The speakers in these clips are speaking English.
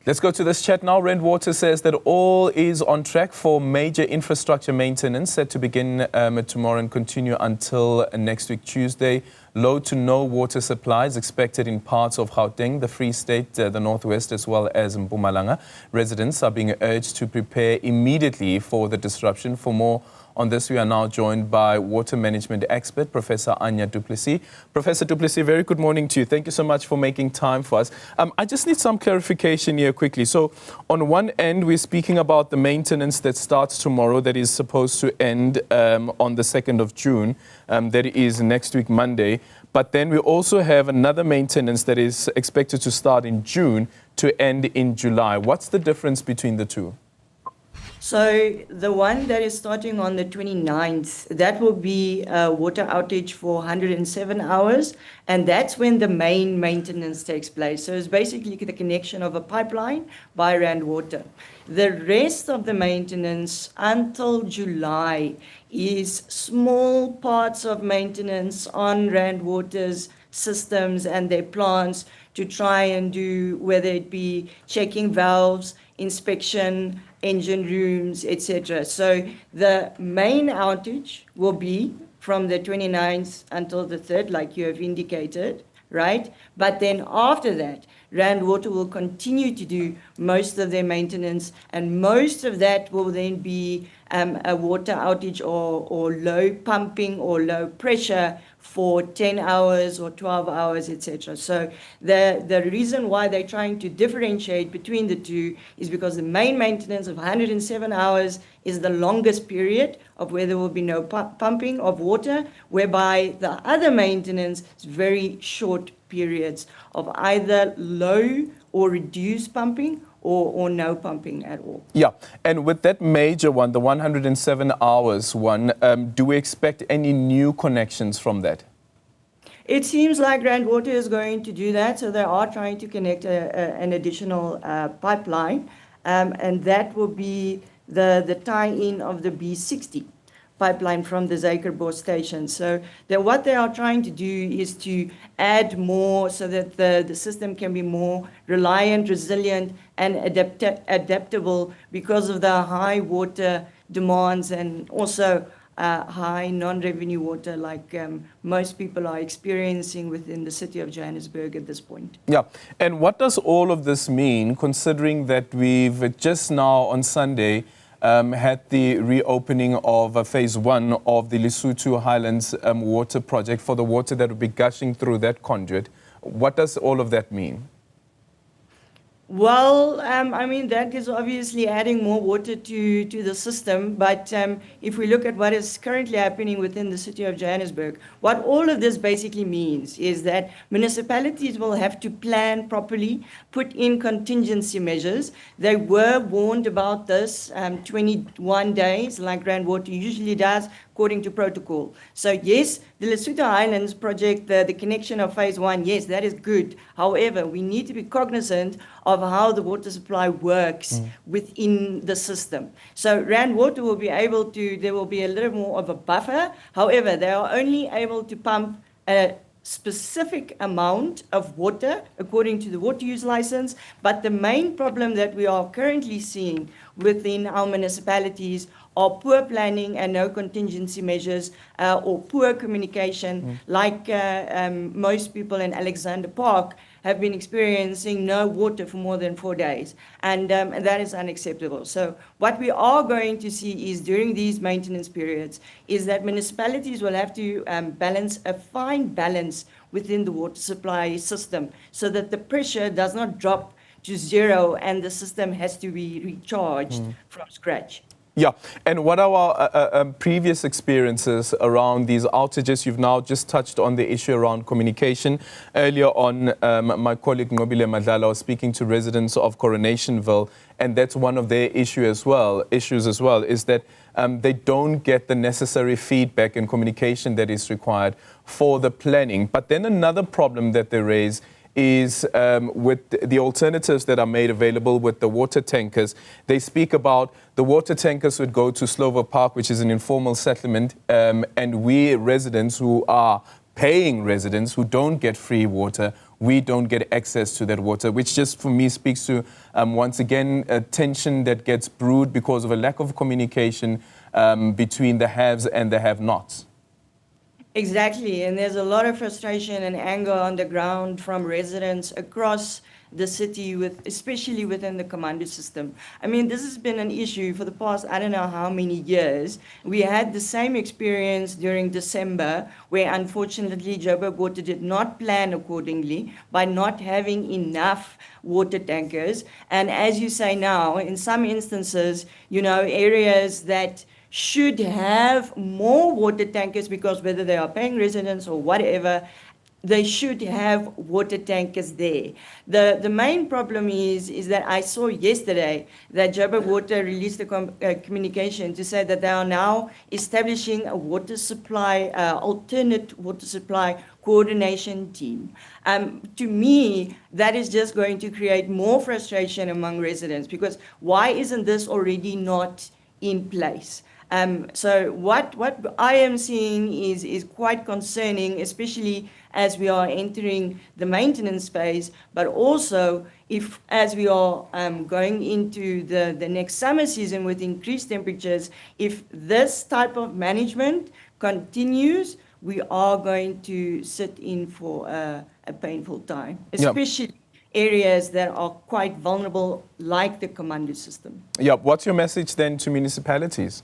Let's go to this chat now. Rand Water says that all is on track for major infrastructure maintenance set to begin tomorrow and continue until next week, Tuesday. Low to no water supply is expected in parts of Gauteng, the Free State, the Northwest, as well as Mpumalanga. Residents are being urged to prepare immediately for the disruption. For more on this, we are now joined by water management expert, Professor Anja Du Plessis. Professor Du Plessis, very good morning to you. Thank you so much for making time for us. I just need some clarification here quickly. So on one end, we're speaking about the maintenance that starts tomorrow that is supposed to end on the 2nd of June. That is next week, Monday. But then we also have another maintenance that is expected to start in June to end in July. What's the difference between the two? So the one that is starting on the 29th, that will be a water outage for 107 hours, and that's when the main maintenance takes place. So it's basically the connection of a pipeline by Rand Water. The rest of the maintenance until July is small parts of maintenance on Rand Water's systems and their plants to try and do, whether it be checking valves, inspection, engine rooms, etc. So the main outage will be from the 29th until the 3rd, like you have indicated, right? But then after that, Rand Water will continue to do most of their maintenance, and most of that will then be a water outage or low pumping or low pressure for 10 hours or 12 hours, etc. So the reason why they're trying to differentiate between the two is because the main maintenance of 107 hours is the longest period of where there will be no pumping of water, whereby the other maintenance is very short periods of either low or reduced pumping or no pumping at all. Yeah, and with that major one, the 107 hours one, do we expect any new connections from that? It seems like Rand Water is going to do that, so they are trying to connect an additional pipeline, and that will be the tie-in of the B60 pipeline from the Zakerbos station. So what they are trying to do is to add more so that the system can be more reliant, resilient, and adaptable because of the high water demands and also high non-revenue water like most people are experiencing within the city of Johannesburg at this point. Yeah, and what does all of this mean, considering that we've just now on Sunday had the reopening of phase 1 of the Lesotho Highlands water project for the water that will be gushing through that conduit? What does all of that mean? Well, I mean, that is obviously adding more water to the system. But if we look at what is currently happening within the city of Johannesburg, what all of this basically means is that municipalities will have to plan properly, put in contingency measures. They were warned about this 21 days, like Rand Water usually does, according to protocol. So yes, the Lesotho Highlands project, the connection of phase 1, yes, that is good. However, we need to be cognizant of how the water supply works within the system. So Rand Water will be able to, there will be a little more of a buffer. However, they are only able to pump a specific amount of water according to the water use license. But the main problem that we are currently seeing within our municipalities are poor planning and no contingency measures or poor communication, like most people in Alexander Park have been experiencing no water for more than 4 days, and that is unacceptable. So what we are going to see is during these maintenance periods is that municipalities will have to balance a fine balance within the water supply system so that the pressure does not drop to zero and the system has to be recharged from scratch. Yeah, and what are our previous experiences around these outages? You've now just touched on the issue around communication. Earlier on, my colleague Nobile Madlala was speaking to residents of Coronationville, and that's one of their issues as well, is that they don't get the necessary feedback and communication that is required for the planning. But then another problem that they raise is with the alternatives that are made available with the water tankers. They speak about the water tankers would go to Slovo Park, which is an informal settlement, and we residents who are paying residents who don't get free water we don't get access to that water, which just for me speaks to, once again, a tension that gets brewed because of a lack of communication between the haves and the have-nots. Exactly, and there's a lot of frustration and anger on the ground from residents across the city, especially within the commando system. I mean, this has been an issue for the past, I don't know how many years. We had the same experience during December, where unfortunately Joburg Water did not plan accordingly by not having enough water tankers. And as you say now, in some instances, you know, areas that should have more water tankers, because whether they are paying residents or whatever, they should have water tankers there. The main problem is that I saw yesterday that Joburg Water released a communication to say that they are now establishing a water supply, alternate water supply coordination team. To me, that is just going to create more frustration among residents, because why isn't this already not in place? So what I am seeing is quite concerning, especially as we are entering the maintenance phase, but also as we are going into the next summer season with increased temperatures, if this type of management continues, we are going to sit in for a painful time, especially areas that are quite vulnerable, like the commando system. Yeah, what's your message then to municipalities?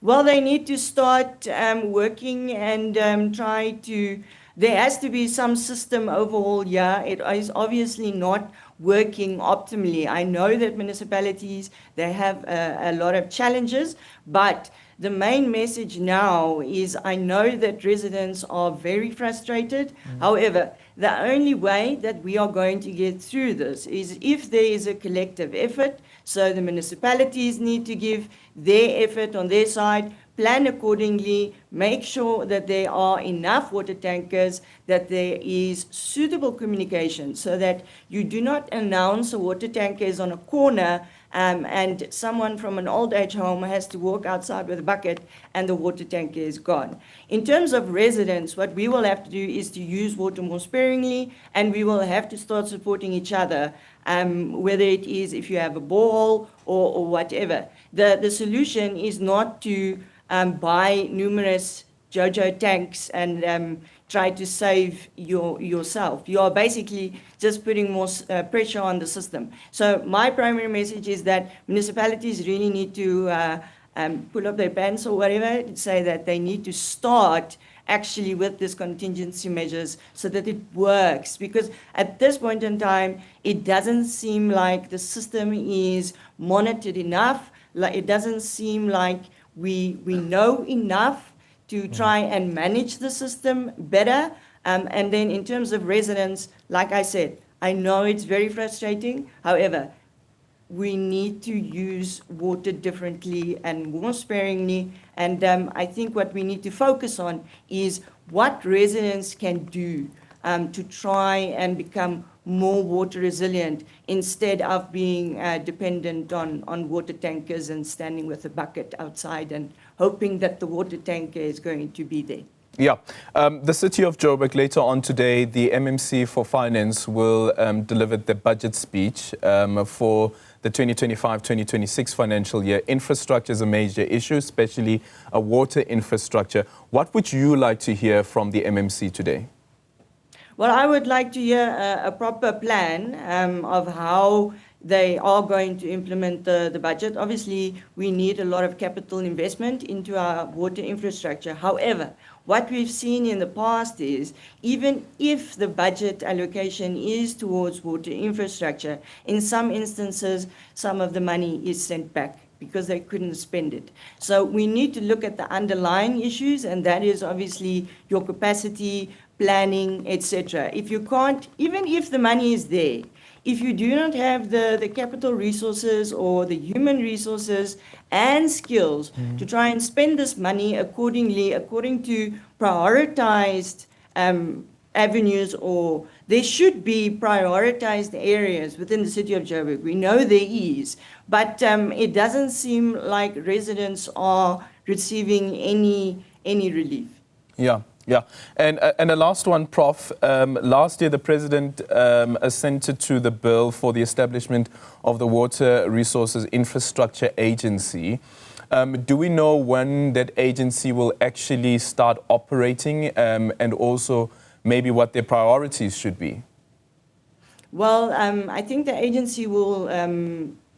Well, they need to start working and try to, there has to be some system overhaul. Yeah, it is obviously not working optimally. I know that municipalities, they have a lot of challenges, but the main message now is I know that residents are very frustrated. However, the only way that we are going to get through this is if there is a collective effort. So the municipalities need to give their effort on their side, plan accordingly, make sure that there are enough water tankers, that there is suitable communication so that you do not announce a water tanker is on a corner and someone from an old age home has to walk outside with a bucket and the water tanker is gone. In terms of residents, what we will have to do is to use water more sparingly, and we will have to start supporting each other, whether it is if you have a borehole or whatever. The solution is not to buy numerous JoJo tanks and try to save yourself. You are basically just putting more pressure on the system. So my primary message is that municipalities really need to pull up their pants or whatever, say that they need to start actually with these contingency measures so that it works. Because at this point in time, it doesn't seem like the system is monitored enough. Like, it doesn't seem like we know enough to try and manage the system better. And then in terms of residents, like I said, I know it's very frustrating. However, we need to use water differently and more sparingly. And I think what we need to focus on is what residents can do to try and become more water resilient instead of being dependent on water tankers and standing with a bucket outside and hoping that the water tanker is going to be there. Yeah. The City of Joburg, later on today, the MMC for Finance will deliver the budget speech for the 2025-2026 financial year. Infrastructure is a major issue, especially water infrastructure. What would you like to hear from the MMC today? Well, I would like to hear a proper plan of how they are going to implement the budget. Obviously, we need a lot of capital investment into our water infrastructure. However, what we've seen in the past is even if the budget allocation is towards water infrastructure, in some instances, some of the money is sent back because they couldn't spend it. So we need to look at the underlying issues, and that is obviously your capacity, planning, etc. If you can't, even if the money is there, if you do not have the capital resources or the human resources and skills to try and spend this money accordingly, according to prioritized avenues, or there should be prioritized areas within the City of Joburg. We know there is, but it doesn't seem like residents are receiving any relief. Yeah. Yeah, and the last one, Prof. Last year, the President assented to the bill for the establishment of the Water Resources Infrastructure Agency. Do we know when that agency will actually start operating, and also maybe what their priorities should be? Well, I think the agency will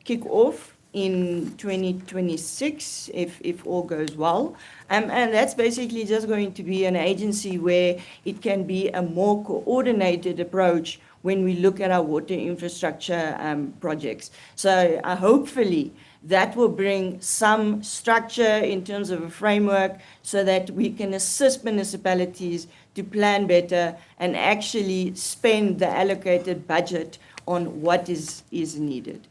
kick off in 2026 if all goes well. And that's basically just going to be an agency where it can be a more coordinated approach when we look at our water infrastructure projects. So hopefully that will bring some structure in terms of a framework so that we can assist municipalities to plan better and actually spend the allocated budget on what is needed.